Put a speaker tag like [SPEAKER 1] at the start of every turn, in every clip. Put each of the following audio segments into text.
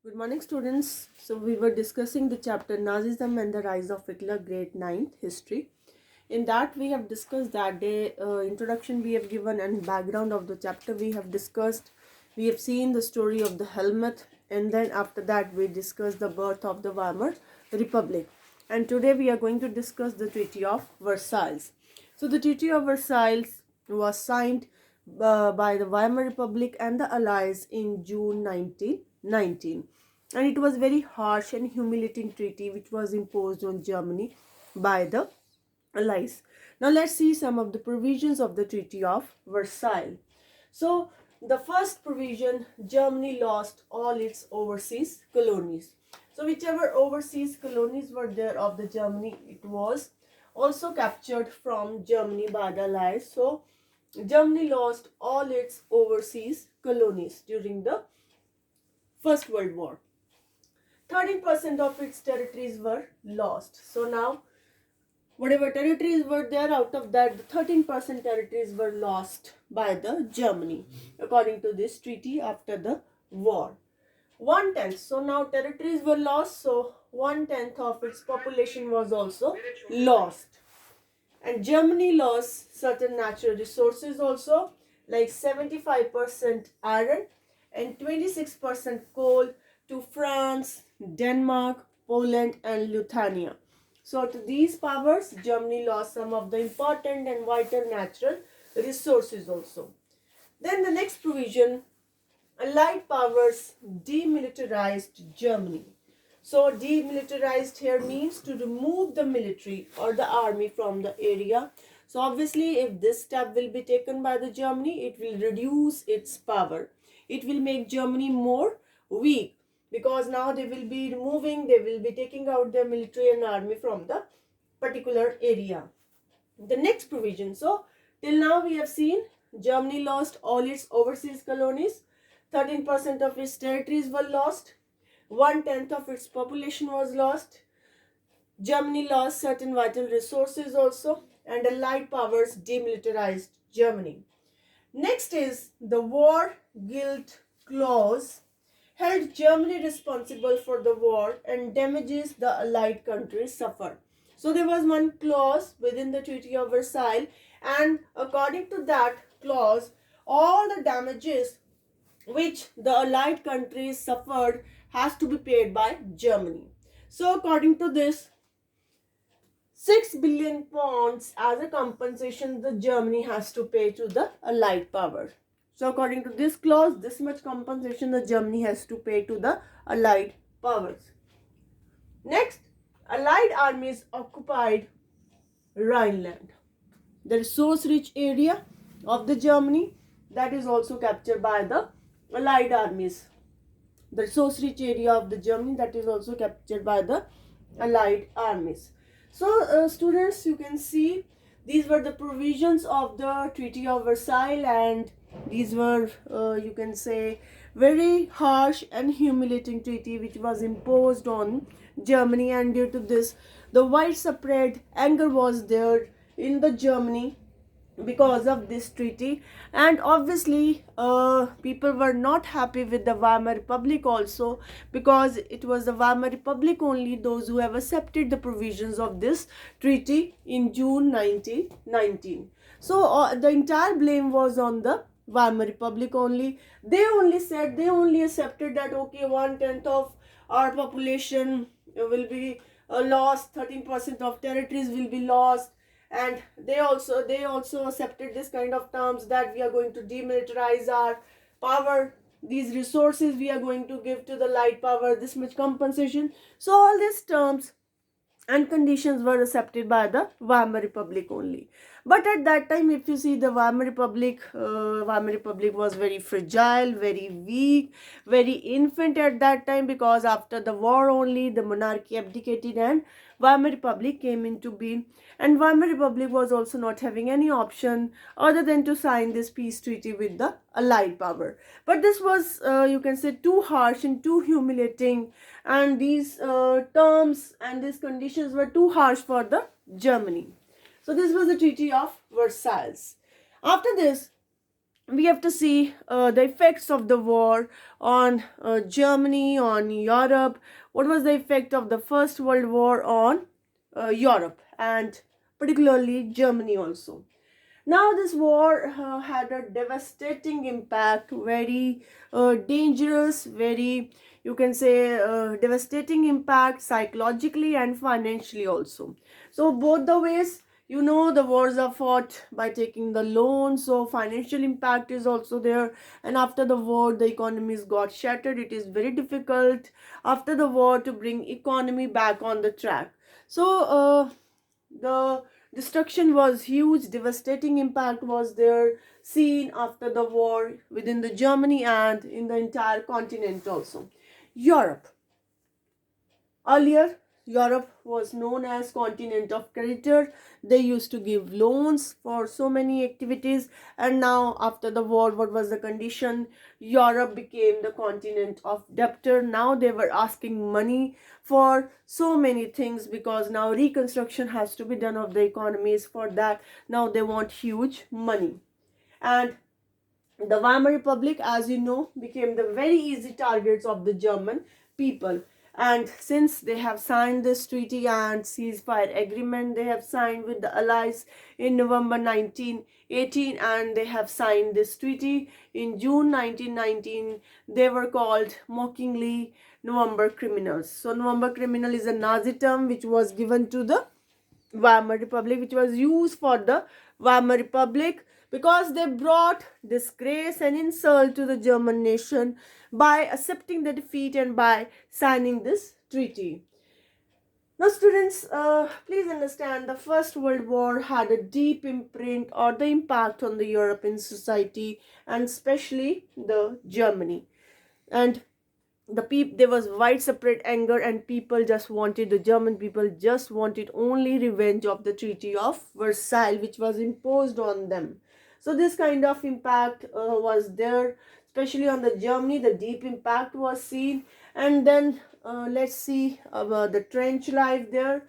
[SPEAKER 1] Good morning, students. So we were discussing the chapter Nazism and the Rise of Hitler, grade 9 history. In that we have discussed that the introduction we have given and background of the chapter we have discussed. We have seen the story of the helmet, and then after that we discussed the birth of the Weimar Republic. And today we are going to discuss the Treaty of Versailles. So the Treaty of Versailles was signed by the Weimar Republic and the Allies in June 1919, and it was very harsh and humiliating treaty which was imposed on Germany by the Allies. Now let's see some of the provisions of the Treaty of Versailles. So the first provision, Germany lost all its overseas colonies. So whichever overseas colonies were there of the Germany, it was also captured from Germany by the Allies. So Germany lost all its overseas colonies during the First World War. 13% of its territories were lost. So now, whatever territories were there, out of that, the 13% territories were lost by the Germany, according to this treaty after the war. 1/10. So now territories were lost. So 1/10 of its population was also lost. And Germany lost certain natural resources also, like 75% iron and 26% coal to France, Denmark, Poland, and Lithuania. So to these powers, Germany lost some of the important and vital natural resources also. Then the next provision, Allied powers demilitarized Germany. So demilitarized here means to remove the military or the army from the area. So obviously if this step will be taken by the Germany, it will reduce its power. It will make Germany more weak, because now they will be taking out their military and army from the particular area. The next provision. So till now we have seen Germany lost all its overseas colonies. 13% of its territories were lost. 1/10 of its population was lost. Germany lost certain vital resources also, and Allied powers demilitarized Germany. Next is the War Guilt Clause held Germany responsible for the war and damages the Allied countries suffered. So there was one clause within the Treaty of Versailles, and according to that clause, all the damages which the Allied countries suffered has to be paid by Germany. So according to this, 6 billion pounds as a compensation the Germany has to pay to the Allied power. So according to this clause, this much compensation the Germany has to pay to the Allied powers. Next, Allied armies occupied Rhineland, the resource-rich area of the Germany that is also captured by the Allied armies. The resource-rich area of the Germany that is also captured by the Allied armies. So students, you can see these were the provisions of the Treaty of Versailles, and these were you can say very harsh and humiliating treaty which was imposed on Germany, and due to this the widespread anger was there in the Germany because of this treaty. And obviously people were not happy with the Weimar Republic also, because it was the Weimar Republic only those who have accepted the provisions of this treaty in June 1919. So the entire blame was on the Weimar Republic only. They only accepted that okay, 1/10 of our population will be lost, 13% of territories will be lost, and they also accepted this kind of terms that we are going to demilitarize our power, these resources we are going to give to the Light power, this much compensation. So all these terms and conditions were accepted by the Weimar Republic only. But at that time, if you see the Weimar Republic was very fragile, very weak, very infant at that time, because after the war only the monarchy abdicated and Weimar Republic came into being. And Weimar Republic was also not having any option other than to sign this peace treaty with the Allied power. But this was, you can say, too harsh and too humiliating, and these terms and these conditions were too harsh for the Germany. So this was the Treaty of Versailles. After this, we have to see the effects of the war on Germany, on Europe. What was the effect of the First World War on Europe, and particularly Germany also? Now, this war had a devastating impact, very dangerous, very, you can say, devastating impact psychologically and financially also. So, both the ways, the wars are fought by taking the loan, so financial impact is also there. And after the war, the economies got shattered. It is very difficult after the war to bring economy back on the track. So, the destruction was huge, devastating impact was there seen after the war within the Germany and in the entire continent also. Europe. Earlier, Europe was known as continent of creditor. They used to give loans for so many activities, and now after the war, what was the condition? Europe became the continent of debtor. Now they were asking money for so many things because now reconstruction has to be done of the economies. For that, now they want huge money. And the Weimar Republic, as you know, became the very easy targets of the German people. And since they have signed this treaty and ceasefire agreement, they have signed with the Allies in November 1918, and they have signed this treaty in June 1919. They were called mockingly November criminals. So, November criminal is a Nazi term which was given to the Weimar Republic, which was used for the Weimar Republic because they brought disgrace and insult to the German nation by accepting the defeat and by signing this treaty. Now, students, please understand the First World War had a deep imprint or the impact on the European society and especially the Germany. And there was widespread anger, and the German people just wanted only revenge of the Treaty of Versailles, which was imposed on them. So this kind of impact was there, especially on the Germany. The deep impact was seen. And then let's see the trench life there.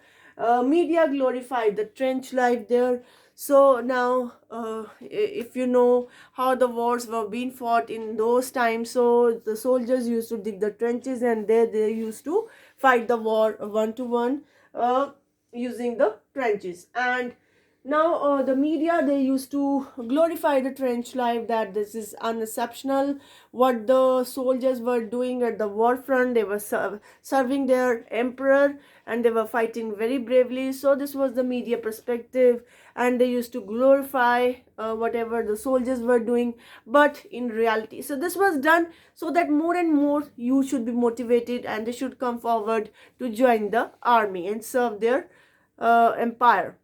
[SPEAKER 1] Media glorified the trench life there. So now, if you know how the wars were being fought in those times, so the soldiers used to dig the trenches, and there they used to fight the war one to one using the trenches. And now the media, they used to glorify the trench life, that this is unexceptional what the soldiers were doing at the war front. They were serving their emperor, and they were fighting very bravely. So this was the media perspective, and they used to glorify whatever the soldiers were doing. But in reality, so this was done so that more and more you should be motivated, and they should come forward to join the army and serve their empire.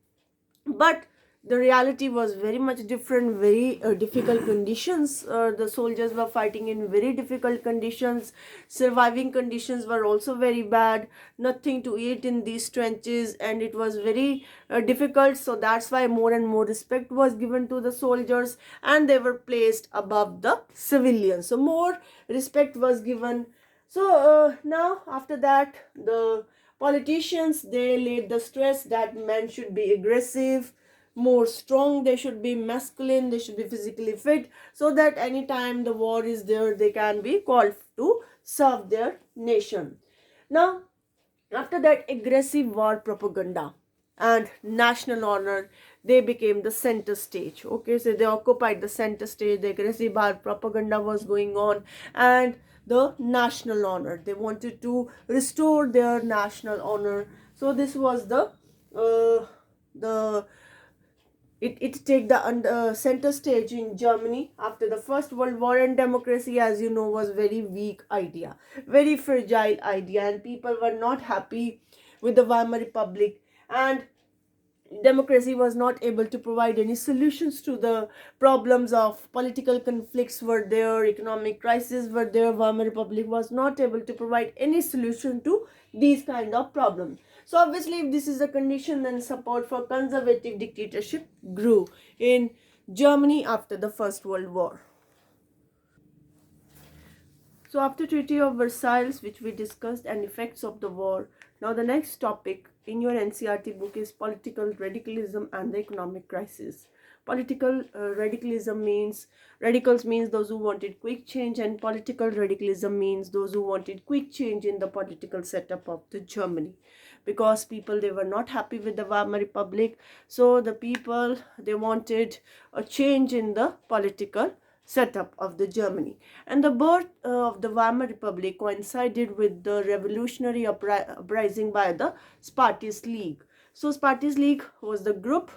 [SPEAKER 1] But the reality was very much different, very difficult conditions. The soldiers were fighting in very difficult conditions. Surviving conditions were also very bad. Nothing to eat in these trenches, and it was very difficult. So that's why more and more respect was given to the soldiers, and they were placed above the civilians. So more respect was given. So now after that, the politicians, they laid the stress that men should be aggressive, more strong, they should be masculine, they should be physically fit, so that anytime the war is there, they can be called to serve their nation. Now, after that, aggressive war propaganda and national honor, they became the center stage. Okay, so they occupied the center stage. The aggressive war propaganda was going on, and the national honor, they wanted to restore their national honor. So this was the it take the center stage in Germany after the First World War. And democracy, as you know, was very weak idea, very fragile idea, and people were not happy with the Weimar Republic, and democracy was not able to provide any solutions to the problems. Of political conflicts were there, economic crises were there. Weimar Republic was not able to provide any solution to these kind of problems. So obviously, if this is the condition, then support for conservative dictatorship grew in Germany after the First World War. So after Treaty of Versailles, which we discussed, and effects of the war, now the next topic in your NCERT book is political radicalism and the economic crisis. Political radicals means those who wanted quick change, and political radicalism means those who wanted quick change in the political setup of the Germany, because people, they were not happy with the Weimar Republic. So the people, they wanted a change in the political setup of the Germany. And the birth of the Weimar Republic coincided with the revolutionary uprising by the Spartist League. So Spartist League was the group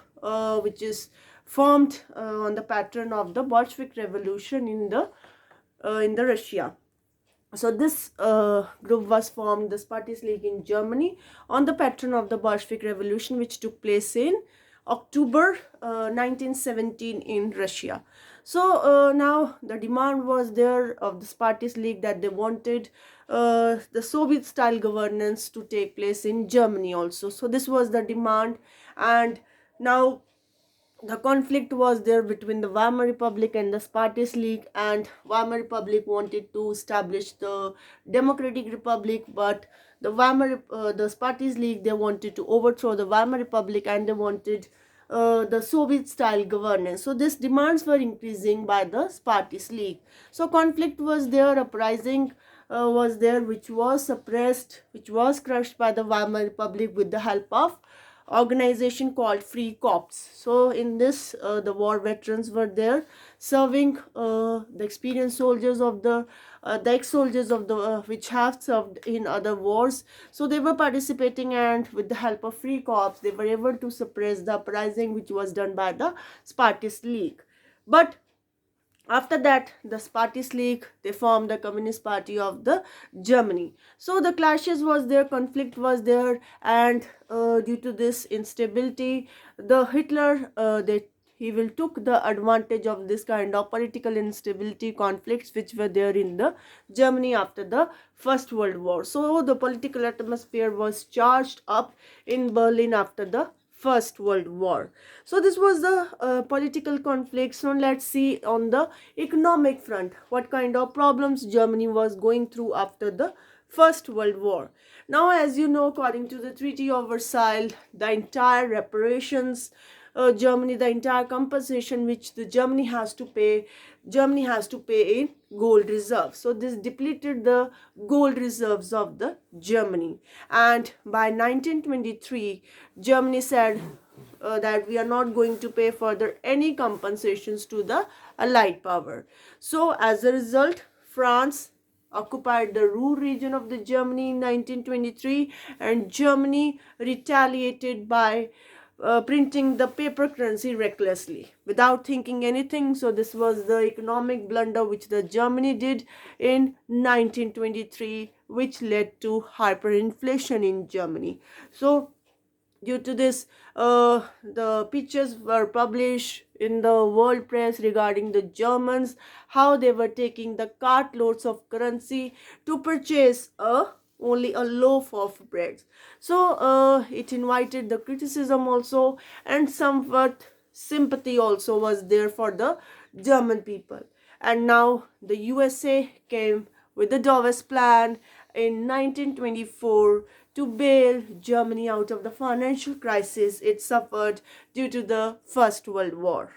[SPEAKER 1] which is formed on the pattern of the Bolshevik Revolution in the Russia. So this group was formed, the Spartist League in Germany, on the pattern of the Bolshevik Revolution, which took place in October 1917 in Russia. So now the demand was there of the Spartist League that they wanted the Soviet style governance to take place in Germany also. So this was the demand, and now the conflict was there between the Weimar Republic and the Spartist League, and Weimar Republic wanted to establish the Democratic Republic, but the Spartist League, they wanted to overthrow the Weimar Republic, and they wanted the Soviet style governance. So these demands were increasing by the Spartist League. So conflict was there, uprising was there, which was suppressed, which was crushed by the Weimar Republic with the help of organization called Free Corps. So in this the war veterans were there serving, the experienced soldiers of the ex-soldiers of the which have served in other wars. So they were participating, and with the help of Free Corps, they were able to suppress the uprising which was done by the Spartist League. But after that, the Spartist League, they formed the Communist Party of the Germany. So the clashes was there, conflict was there, and due to this instability, the Hitler, he will took the advantage of this kind of political instability, conflicts which were there in the Germany after the First World War. So the political atmosphere was charged up in Berlin after the First World War. So this was the political conflict. So let's see on the economic front what kind of problems Germany was going through after the First World War. Now, as you know, according to the Treaty of Versailles, the entire reparations, Germany, the entire compensation which the Germany has to pay in gold reserves. So this depleted the gold reserves of the Germany, and by 1923 Germany said that we are not going to pay further any compensations to the Allied power. So as a result, France occupied the Ruhr region of the Germany in 1923, and Germany retaliated by printing the paper currency recklessly without thinking anything. So this was the economic blunder which the Germany did in 1923, which led to hyperinflation in Germany. So due to this, the pictures were published in the world press regarding the Germans, how they were taking the cartloads of currency to purchase only a loaf of bread. So it invited the criticism also, and somewhat sympathy also was there for the German people. And now the USA came with the Davos Plan in 1924 to bail Germany out of the financial crisis it suffered due to the First World War.